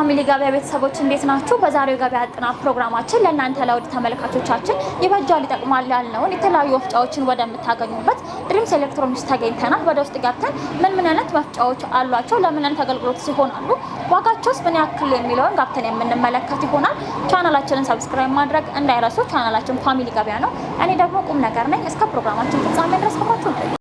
የፋሚሊ ገበያ ቤተሰቦች እንዴት ናችሁ? በዛሬው ገበያ ጥናት ፕሮግራማችን ለእናንተ ለውድ ተመልካቾቻችን ይበጃል ይጠቅማል ያልነውን የተለያዩ መፍጫዎችን ወደምታገኙበት ድሪምስ ኤሌክትሮኒክስ ተገኝተናል። ወደ ውስጥ ገብተን ምን አይነት መፍጫዎች አሏቸው፣ ለምን አይነት አገልግሎት ይሆናሉ፣ ዋጋቸውስ ምን ያክል የሚለውን ገብተን የምንመለከት ይሆናል። ቻናላችንን ሰብስክራይብ ማድረግ እንዳይረሱ። ቻናላችን ፋሚሊ ገበያ ነው። እኔ ደግሞ ቁም ነገር ነኝ። እስከ ፕሮግራማችን ፍጻሜ ድረስ አብራችሁን ቆዩ።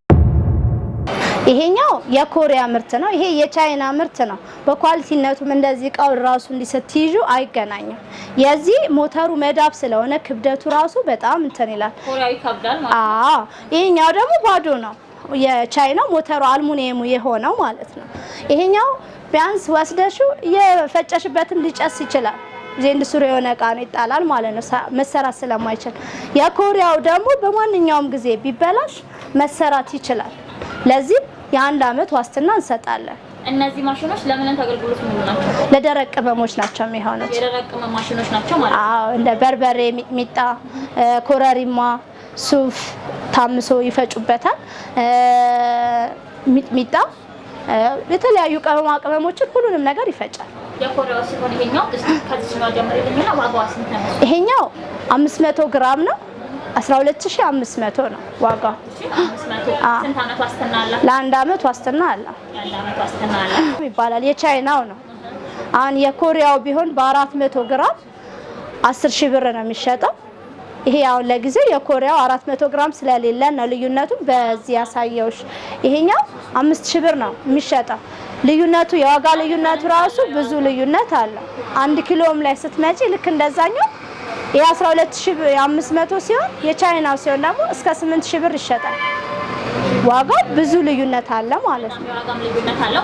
ይሄኛው የኮሪያ ምርት ነው። ይሄ የቻይና ምርት ነው። በኳሊቲነቱም እንደዚህ እቃው ራሱ እንዲስትይዙ አይገናኝም። የዚህ ሞተሩ መዳብ ስለሆነ ክብደቱ ራሱ በጣም እንትን ይላል። ኮሪያው ይከብዳል ማለት ይሄኛው ደግሞ ባዶ ነው። የቻይናው ሞተሩ አልሙኒየሙ የሆነው ማለት ነው። ይሄኛው ቢያንስ ወስደሹ የፈጨሽበትም ሊጨስ ይችላል። ኢንዱስትሪ የሆነ እቃ ነው፣ ይጣላል ማለት ነው መሰራት ስለማይችል። የኮሪያው ደግሞ በማንኛውም ጊዜ ቢበላሽ መሰራት ይችላል። ለዚህ የአንድ አመት ዋስትና እንሰጣለን። እነዚህ ማሽኖች ለምን አገልግሎት ናቸው? ለደረቅ ቅመሞች ናቸው የሚሆኑት። የደረቅ ቅመም ማሽኖች ናቸው ማለት ነው። እንደ በርበሬ፣ ሚጥሚጣ፣ ኮረሪማ፣ ሱፍ ታምሶ ይፈጩበታል። ሚጥሚጣ፣ የተለያዩ ቅመማ ቅመሞችን ሁሉንም ነገር ይፈጫል። የኮሪያው ሲሆን ይሄኛው ከዚህ ነው ጀምረልኝና ዋጋው ስንት ነው? ይሄኛው 500 ግራም ነው። 12500 ነው ዋጋው። 500 ስንት አመት ዋስትና አለ? ለአንድ አመት ዋስትና አለ። ለአንድ አመት ዋስትና አለ ይባላል። የቻይናው ነው። አሁን የኮሪያው ቢሆን በ400 ግራም 10000 ብር ነው የሚሸጠው። ይሄ አሁን ለጊዜው የኮሪያው 400 ግራም ስለሌለ ነው ልዩነቱን በዚህ ያሳየውሽ። ይሄኛው 5000 ብር ነው የሚሸጠው። ልዩነቱ የዋጋ ልዩነቱ ራሱ ብዙ ልዩነት አለ። 1 ኪሎም ላይ ስትመጪ ልክ እንደዛኛው የ12500 ሲሆን የቻይናው ሲሆን ደግሞ እስከ 8000 ብር ይሸጣል። ዋጋው ብዙ ልዩነት አለ ማለት ነው። ዋጋም ልዩነት አለው።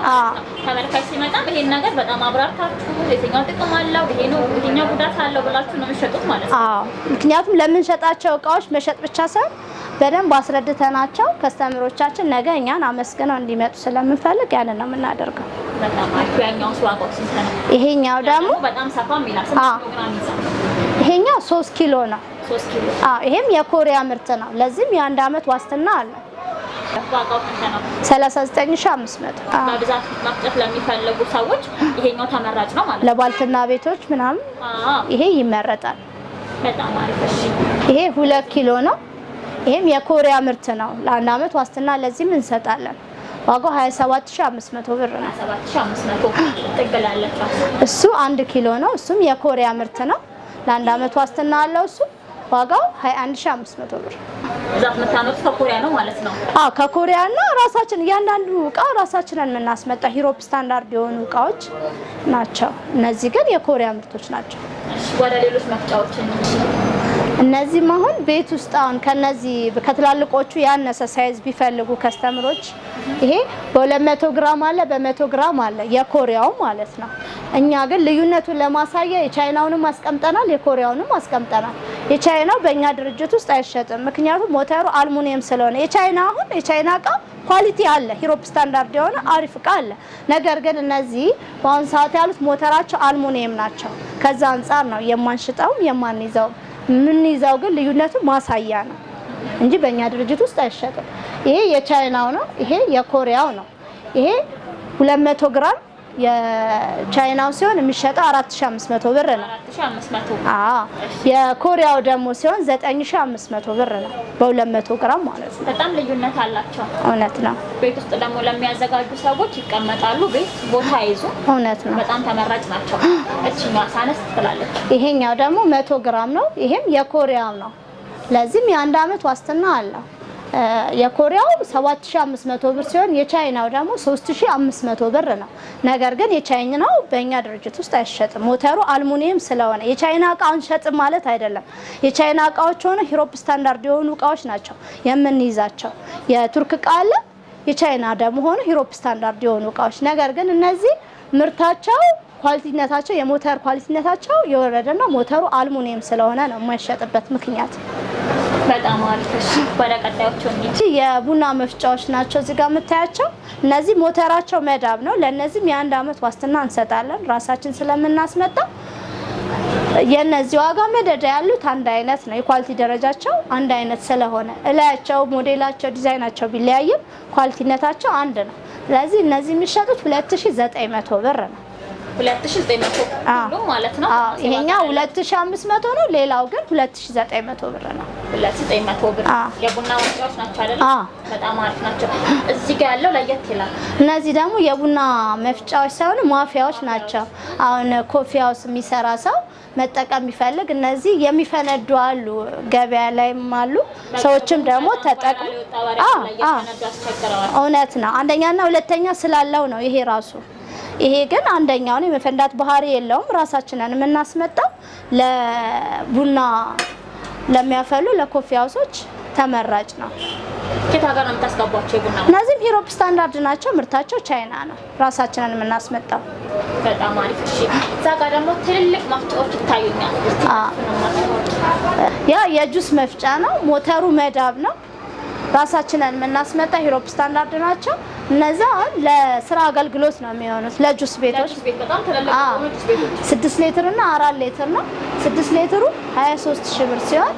ተመልካች ሲመጣ ይሄን ነገር በጣም አብራርታችሁ የትኛው ጥቅም አለው፣ ይሄኛው ጉዳት አለው ብላችሁ ነው የምትሸጡት ማለት ነው? ምክንያቱም ለምንሸጣቸው እቃዎች መሸጥ ብቻ ሳይሆን በደንብ አስረድተናቸው ከስተምሮቻችን ነገ እኛን አመስግነው እንዲመጡ ስለምንፈልግ ያንን ነው የምናደርገው። በጣም አሪፍ። ያኛው ዋጋው ስንት ነው? ይሄኛው ደግሞ በጣም ሰፋም ይላል። 3 ግራም ይዛል። ይሄኛው 3 ኪሎ ነው። 3 ኪሎ። ይሄም የኮሪያ ምርት ነው። ለዚህም የአንድ አመት ዋስትና አለ። ዋጋው ስንት ነው? 39500። በብዛት መፍጨት ለሚፈልጉ ሰዎች ይሄኛው ተመራጭ ነው ማለት ነው። ለባልትና ቤቶች ምናምን ይሄ ይመረጣል። በጣም አሪፍ። እሺ፣ ይሄ 2 ኪሎ ነው። ይሄም የኮሪያ ምርት ነው። ለአንድ አመት ዋስትና ለዚህም እንሰጣለን። ዋጋው 27500 ብር ነው። 27500 ትገላለች። እሱ 1 ኪሎ ነው። እሱም የኮሪያ ምርት ነው። ለአንድ አመት ዋስትና አለው። እሱ ዋጋው 21500 ብር። ዛት መታነው ከኮሪያ ነው ማለት ነው? ከኮሪያና ራሳችን እያንዳንዱ እቃ ራሳችንን የምናስመጣ ሂሮፕ ስታንዳርድ የሆኑ እቃዎች ናቸው። እነዚህ ግን የኮሪያ ምርቶች ናቸው። እሺ፣ ወደ ሌሎች መፍጫዎች እነዚህ አሁን ቤት ውስጥ አሁን ከነዚህ ከትላልቆቹ ያነሰ ሳይዝ ቢፈልጉ ከስተምሮች ይሄ በ200 ግራም አለ፣ በ100 ግራም አለ፣ የኮሪያው ማለት ነው። እኛ ግን ልዩነቱን ለማሳያ የቻይናውንም አስቀምጠናል፣ የኮሪያውንም አስቀምጠናል። የቻይናው በእኛ ድርጅት ውስጥ አይሸጥም፣ ምክንያቱም ሞተሩ አልሙኒየም ስለሆነ። የቻይና እቃ ኳሊቲ አለ፣ ሂሮፕ ስታንዳርድ የሆነ አሪፍ እቃ አለ። ነገር ግን እነዚህ በአሁን ሰዓት ያሉት ሞተራቸው አልሙኒየም ናቸው። ከዛ አንጻር ነው የማንሽጠውም የማንይዘውም። የምንይዘው ግን ልዩነቱ ማሳያ ነው እንጂ በእኛ ድርጅት ውስጥ አይሸጥም። ይሄ የቻይናው ነው፣ ይሄ የኮሪያው ነው። ይሄ 200 ግራም የቻይናው ሲሆን የሚሸጠው 4500 ብር ነው። 4500። የኮሪያው ደግሞ ሲሆን 9500 ብር ነው በ200 ግራም ማለት ነው። በጣም ልዩነት አላቸው። እውነት ነው። ቤት ውስጥ ደግሞ ለሚያዘጋጁ ሰዎች ይቀመጣሉ፣ ቤት ቦታ ይዙ። እውነት ነው። በጣም ተመራጭ ናቸው። እቺኛው ሳነስ ትላለች። ይሄኛው ደግሞ 100 ግራም ነው። ይሄም የኮሪያው ነው። ለዚህም የአንድ አመት ዋስትና አለው። የኮሪያው 7500 ብር ሲሆን የቻይናው ደግሞ 3500 ብር ነው። ነገር ግን የቻይናው በእኛ ድርጅት ውስጥ አይሸጥም። ሞተሩ አልሙኒየም ስለሆነ የቻይና እቃ አንሸጥም ማለት አይደለም። የቻይና እቃዎች ሆነ ሂሮፕ ስታንዳርድ የሆኑ እቃዎች ናቸው የምንይዛቸው። የቱርክ እቃ አለ፣ የቻይና ደግሞ ሆነ ሂሮፕ ስታንዳርድ የሆኑ እቃዎች። ነገር ግን እነዚህ ምርታቸው ኳሊቲነታቸው የሞተር ኳሊቲነታቸው የወረደና ሞተሩ አልሙኒየም ስለሆነ ነው የማይሸጥበት ምክንያት። በጣም አሪፍ። እሺ፣ ወደ ቀጣዮቹ እንሂድ። የቡና መፍጫዎች ናቸው እዚህ ጋር የምታያቸው። እነዚህ ሞተራቸው መዳብ ነው። ለነዚህም የአንድ አመት ዋስትና እንሰጣለን ራሳችን ስለምናስመጣ። የነዚህ ዋጋ መደዳ ያሉት አንድ አይነት ነው። የኳሊቲ ደረጃቸው አንድ አይነት ስለሆነ እላያቸው፣ ሞዴላቸው፣ ዲዛይናቸው ቢለያይም ኳሊቲነታቸው አንድ ነው። ስለዚህ እነዚህ የሚሸጡት 2900 ብር ነው። 2900 ሁሉም ማለት ነው። ይሄኛው 2500 ነው። ሌላው ግን 2900 ብር ነው። 2900 ብር የቡና መፍጫዎች ናቸው አይደል? በጣም አሪፍ ናቸው። እዚህ ጋር ያለው ለየት ይላል። እነዚህ ደግሞ የቡና መፍጫዎች ሳይሆኑ ማፊያዎች ናቸው። አሁን ኮፊ ሃውስ የሚሰራ ሰው መጠቀም የሚፈልግ እነዚህ የሚፈነዱ አሉ፣ ገበያ ላይም አሉ። ሰዎችም ደግሞ ተጠቅሙ። እውነት ነው። አንደኛና ሁለተኛ ስላለው ነው ይሄ ራሱ። ይሄ ግን አንደኛውን የመፈንዳት ባህሪ የለውም። ራሳችንን የምናስመጣው ለቡና ለሚያፈሉ ለኮፊ ሃውሶች ተመራጭ ነው። ከታ ጋር ነው የምታስገቧቸው የቡና? እነዚህም ዩሮፕ ስታንዳርድ ናቸው። ምርታቸው ቻይና ነው። ራሳችንን የምናስመጣው። በጣም አሪፍ። እሺ፣ እዛ ጋር ደግሞ ትልልቅ መፍጫዎች ይታዩኛል። ያ የጁስ መፍጫ ነው። ሞተሩ መዳብ ነው። ራሳችንን የምናስመጣ ዩሮፕ ስታንዳርድ ናቸው። እነዛ ለስራ አገልግሎት ነው የሚሆኑት ለጁስ ቤቶች። 6 ሊትር እና 4 ሊትር ነው። 6 ሊትሩ 23000 ብር ሲሆን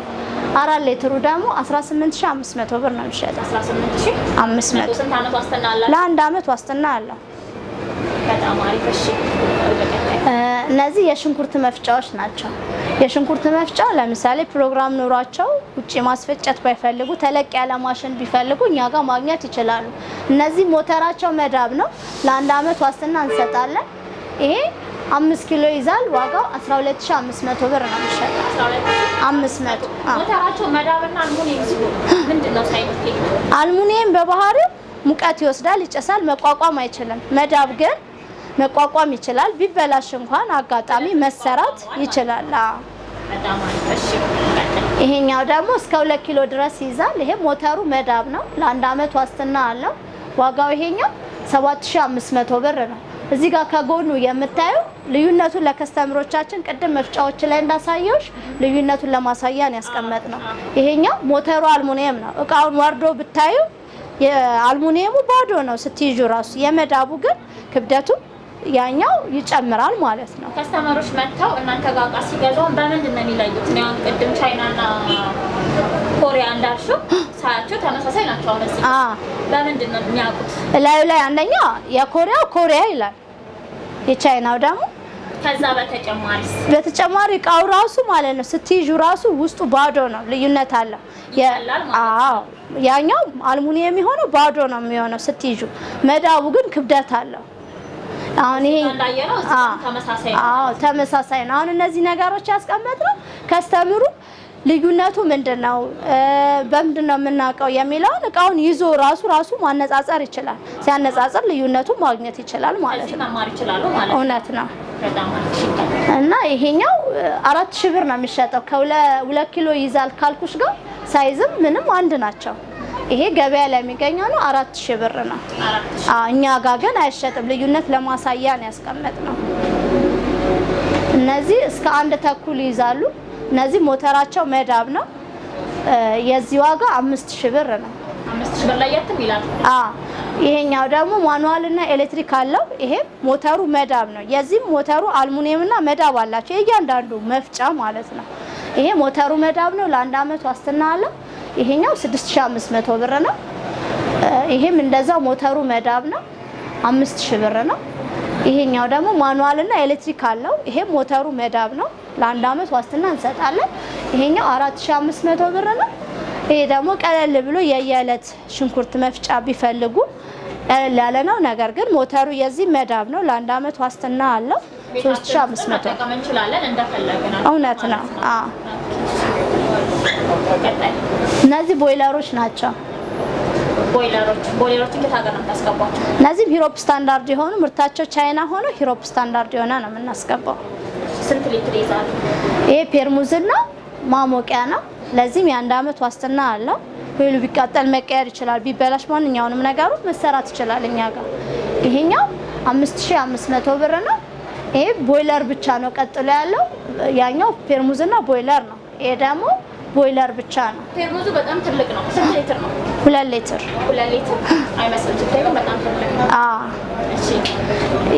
4 ሊትሩ ደግሞ 18500 ብር ነው የሚሸጠው። 18500 ስንት ዓመት ዋስትና አለው? ለ1 ዓመት ዋስትና አለው። በጣም አሪፍ። እሺ፣ እነዚህ የሽንኩርት መፍጫዎች ናቸው። የሽንኩርት መፍጫ ለምሳሌ ፕሮግራም ኑሯቸው ውጪ ማስፈጨት ባይፈልጉ ተለቅ ያለ ማሽን ቢፈልጉ እኛ ጋር ማግኘት ይችላሉ። እነዚህ ሞተራቸው መዳብ ነው። ለ1 ዓመት ዋስትና እንሰጣለን። ይሄ 5 ኪሎ ይዛል። ዋጋው 12500 ብር ነው የሚሸጠው። 500 ሞተራቸው መዳብና አልሙኒየም ሲሆን ምንድነው ሳይንስ? አልሙኒየም በባህሪው ሙቀት ይወስዳል፣ ይጨሳል፣ መቋቋም አይችልም። መዳብ ግን መቋቋም ይችላል። ቢበላሽ እንኳን አጋጣሚ መሰራት ይችላል። ይሄኛው ደግሞ እስከ 2 ኪሎ ድረስ ይይዛል። ይሄ ሞተሩ መዳብ ነው። ለ1 ዓመት ዋስትና አለው። ዋጋው ይሄኛው 7500 ብር ነው። እዚህ ጋር ከጎኑ የምታዩ ልዩነቱን ለከስተምሮቻችን ቅድም መፍጫዎች ላይ እንዳሳየውሽ ልዩነቱን ለማሳያን ያስቀመጥ ነው። ይሄኛው ሞተሩ አልሙኒየም ነው። እቃውን ወርዶ ብታዩ የአልሙኒየሙ ባዶ ነው ስትይዙ ራሱ። የመዳቡ ግን ክብደቱ ያኛው ይጨምራል ማለት ነው። ከስተመሮች መጥተው እናንተ ጋር እቃ ሲገዙ በምንድን ነው የሚለዩት? ነው ቅድም ቻይናና ኮሪያ እንዳልሽው ሳያቸው ተመሳሳይ ናቸው። አሁን እዚህ በምንድን ነው የሚያውቁት? ላዩ ላይ አንደኛ የኮሪያው ኮሪያ ይላል፣ የቻይናው ደግሞ ከዛ በተጨማሪ እቃው ራሱ ማለት ነው ስትይዙ ራሱ ውስጡ ባዶ ነው። ልዩነት አለው። ያኛው አልሙኒየም የሆነው ባዶ ነው የሚሆነው ስትይዙ፣ መዳቡ ግን ክብደት አለው። አሁን ይሄ ተመሳሳይ ነው። አሁን እነዚህ ነገሮች ያስቀመጥነው ከስተምሩ ልዩነቱ ምንድነው በምንድነው የምናውቀው የሚለውን እቃውን ይዞ ራሱ ማነጻጸር ይችላል። ሲያነጻጽር ልዩነቱን ማግኘት ይችላል ማለት ነው። እውነት ነው። እና ይሄኛው 4000 ብር ነው የሚሸጠው። ከ2 ኪሎ ይዛል ካልኩሽ ጋር ሳይዝም ምንም አንድ ናቸው። ይሄ ገበያ ላይ የሚገኘው ነው 4000 ብር ነው። እኛ ጋር ግን አይሸጥም። ልዩነት ለማሳያ ነው ያስቀመጥነው። እነዚህ እስከ 1 ተኩል ይዛሉ። እነዚህ ሞተራቸው መዳብ ነው። የዚህ ዋጋ 5000 ብር ነው። 5000 ብር ላይ የትም ይላል። ይሄኛው ደግሞ ማኑዋል እና ኤሌክትሪክ አለው። ይሄ ሞተሩ መዳብ ነው። የዚህም ሞተሩ አልሙኒየም እና መዳብ አላቸው የእያንዳንዱ መፍጫ ማለት ነው። ይሄ ሞተሩ መዳብ ነው። ለ1 ዓመት ዋስትና አለው። ይሄኛው 6500 ብር ነው። ይሄም እንደዛው ሞተሩ መዳብ ነው። 5000 ብር ነው። ይሄኛው ደግሞ ማኑዋል እና ኤሌክትሪክ አለው። ይሄም ሞተሩ መዳብ ነው። ለ1 ዓመት ዋስትና እንሰጣለን። ይሄኛው 4500 ብር ነው። ይሄ ደግሞ ቀለል ብሎ የየዕለት ሽንኩርት መፍጫ ቢፈልጉ ቀለል ያለ ነው። ነገር ግን ሞተሩ የዚህ መዳብ ነው። ለ1 ዓመት ዋስትና አለው። 3500 እንችላለን እንደፈለግን። እውነት ነው። እነዚህ ቦይለሮች ናቸው። ቦይለሮችን ከታገና ታስገባቸው። እነዚህ ዩሮፕ ስታንዳርድ የሆኑ ምርታቸው ቻይና ሆኖ ዩሮፕ ስታንዳርድ የሆነ ነው የምናስገባው። ስንት ሊትር ይዛል? ይሄ ፔርሙዝና ማሞቂያ ነው። ለዚህም የ1 ዓመት ዋስትና አለው። ሆይሉ ቢቃጠል መቀየር ይችላል። ቢበላሽ ማንኛውንም ነገሩ መሰራት ይችላል እኛ ጋር። ይሄኛው 5500 ብር ነው። ይሄ ቦይለር ብቻ ነው ቀጥሎ ያለው። ያኛው ፔርሙዝና ቦይለር ነው። ይሄ ደግሞ ቦይለር ብቻ ነው። ፔርሙዙ በጣም ትልቅ ነው። ስንት ሊትር ነው? 2 ሊትር። 2 ሊትር አይመስልም? ትልቅ በጣም ትልቅ ነው። እሺ፣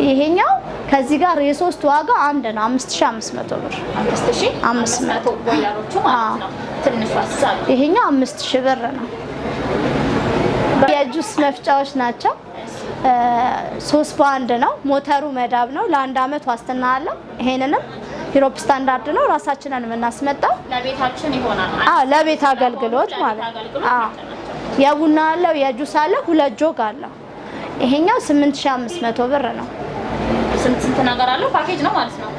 ይሄኛው ከዚህ ጋር የሶስት ዋጋ አንድ ነው። 5500 ብር። 5500 ቦይለሮቹ ማለት ነው። ትንሽ ዋሳል። ይሄኛው 5000 ብር ነው። የጁስ መፍጫዎች ናቸው። 3 በአንድ ነው። ሞተሩ መዳብ ነው። ለ1 አመት ዋስትና አለው። ይሄንንም ዩሮፕ ስታንዳርድ ነው። ራሳችንን የምናስመጣው ለቤታችን ይሆናል። ለቤት አገልግሎት ማለት ነው። የቡና አለው፣ የጁስ አለው፣ 2 ጆግ አለው። ይሄኛው 8500 ብር ነው። ስንት ነገር አለው? ፓኬጅ ነው ማለት ነው።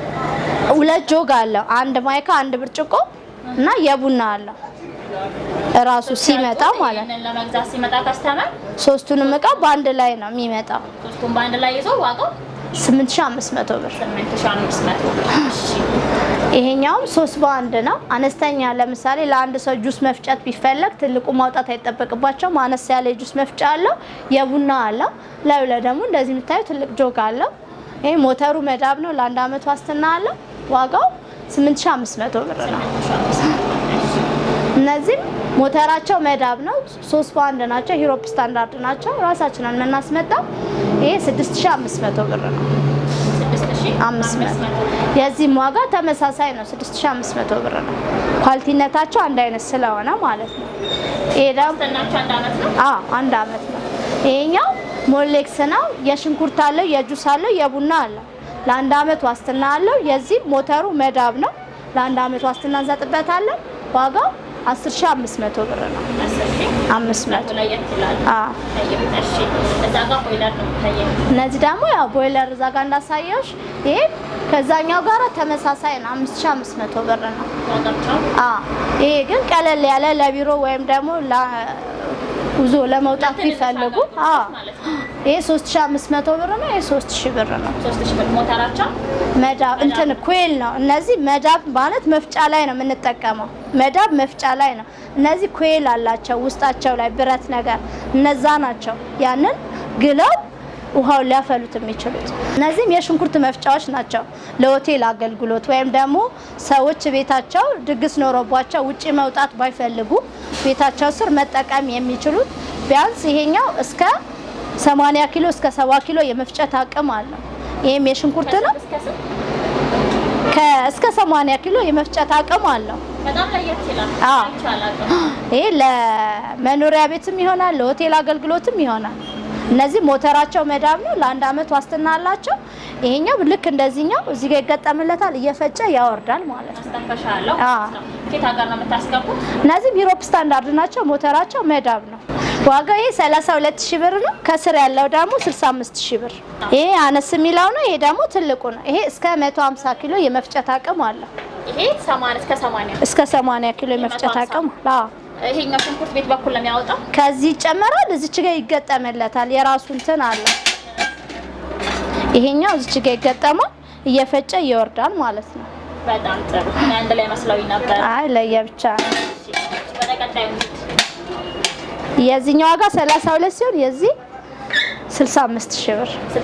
2 ጆግ አለው፣ 1 ማይካ፣ 1 ብርጭቆ እና የቡና አለው ራሱ ሲመጣ ማለት ነው። ለመግዛት ሲመጣ ከስተመር ሶስቱንም እቃ በአንድ ላይ ነው የሚመጣው። ሶስቱን በአንድ ላይ ይዞ ዋጋው 8500 ብር። 8500 ብር። ይሄኛውም 3 በአንድ ነው። አነስተኛ ለምሳሌ ለአንድ ሰው ጁስ መፍጨት ቢፈለግ ትልቁ ማውጣት አይጠበቅባቸውም። አነስ ያለ ጁስ መፍጫ አለው፣ የቡና አለው። ላዩ ላይ ደግሞ እንደዚህ የምታዩ ትልቅ ጆግ አለው። ይሄ ሞተሩ መዳብ ነው። ለ1 አመት ዋስትና አለው። ዋጋው 8500 ብር ነው። እነዚህም ሞተራቸው መዳብ ነው። 3 በአንድ ናቸው። ዩሮፕ ስታንዳርድ ናቸው። ራሳችንን የምናስመጣው። ይሄ 6500 ብር ነው። 6500 የዚህም ዋጋ ተመሳሳይ ነው። 6500 ብር ነው። ኳሊቲነታቸው አንድ አይነት ስለሆነ ማለት ነው። ይሄ ደግሞ አንድ አመት ነው። ይሄኛው ሞሌክስ ነው። የሽንኩርት አለው፣ የጁስ አለው፣ የቡና አለው። ለ1 አመት ዋስትና አለው። የዚህ ሞተሩ መዳብ ነው። ለ1 አመት ዋስትና እንሰጥበታለን። ዋጋው 10500 ብር ነው። 500 ላይ ይችላል። እነዚህ ደግሞ ያው ቦይለር እዛ ጋር እንዳሳየሽ ይሄ ከዛኛው ጋር ተመሳሳይ ነው። 5500 ብር ነው። ይሄ ግን ቀለል ያለ ለቢሮ ወይም ደግሞ ጉዞ ለመውጣት ቢፈልጉ ይሄ 3500 ብር ነው። ይሄ 3000 ብር ነው። 3000 ብር። ሞተራቸው መዳብ እንትን ኮይል ነው። እነዚህ መዳብ ማለት መፍጫ ላይ ነው የምንጠቀመው። መዳብ መፍጫ ላይ ነው። እነዚህ ኮይል አላቸው ውስጣቸው ላይ ብረት ነገር፣ እነዛ ናቸው ያንን ግለው ውሃውን ሊያፈሉት የሚችሉት። እነዚህም የሽንኩርት መፍጫዎች ናቸው። ለሆቴል አገልግሎት ወይም ደግሞ ሰዎች ቤታቸው ድግስ ኖሮባቸው ውጪ መውጣት ባይፈልጉ ቤታቸው ስር መጠቀም የሚችሉት። ቢያንስ ይሄኛው እስከ 80 ኪሎ እስከ 70 ኪሎ የመፍጨት አቅም አለው። ይሄም የሽንኩርት ነው። እስከ 80 ኪሎ የመፍጨት አቅም አለው። በጣም ለየት ይላል። ይሄ ለመኖሪያ ቤትም ይሆናል፣ ለሆቴል አገልግሎትም ይሆናል። እነዚህ ሞተራቸው መዳብ ነው። ለ1 አመት ዋስትና አላቸው። ይሄኛው ልክ እንደዚህኛው እዚህ ጋር ይገጠምለታል፣ እየፈጨ ያወርዳል ማለት ነው። አስተፈሻለሁ። ኬት ሀገር ነው የምታስገቡት? እነዚህም ዩሮፕ ስታንዳርድ ናቸው። ሞተራቸው መዳብ ነው። ዋጋው ይሄ 32000 ብር ነው። ከስር ያለው ደግሞ 65000 ብር። ይሄ አነስ የሚለው ነው። ይሄ ደግሞ ትልቁ ነው። ይሄ እስከ 150 ኪሎ የመፍጨት አቅም አለው። ይሄ 80 እስከ 80 ኪሎ የመፍጨት አቅም አለው። ይሄኛው ሽንኩርት ቤት በኩል ነው የሚያወጣው። ከዚህ ይጨመራል፣ እዚች ጋር ይገጠምለታል። የራሱ እንትን አለ። ይሄኛው እዚች ጋር ይገጠማል፣ እየፈጨ ይወርዳል ማለት ነው። በጣም ጥሩ። አንድ ላይ መስለውኝ ነበር። አይ ለየብቻ ነው። የዚህኛው ዋጋ 32 ሲሆን የዚህ 65000 ብር።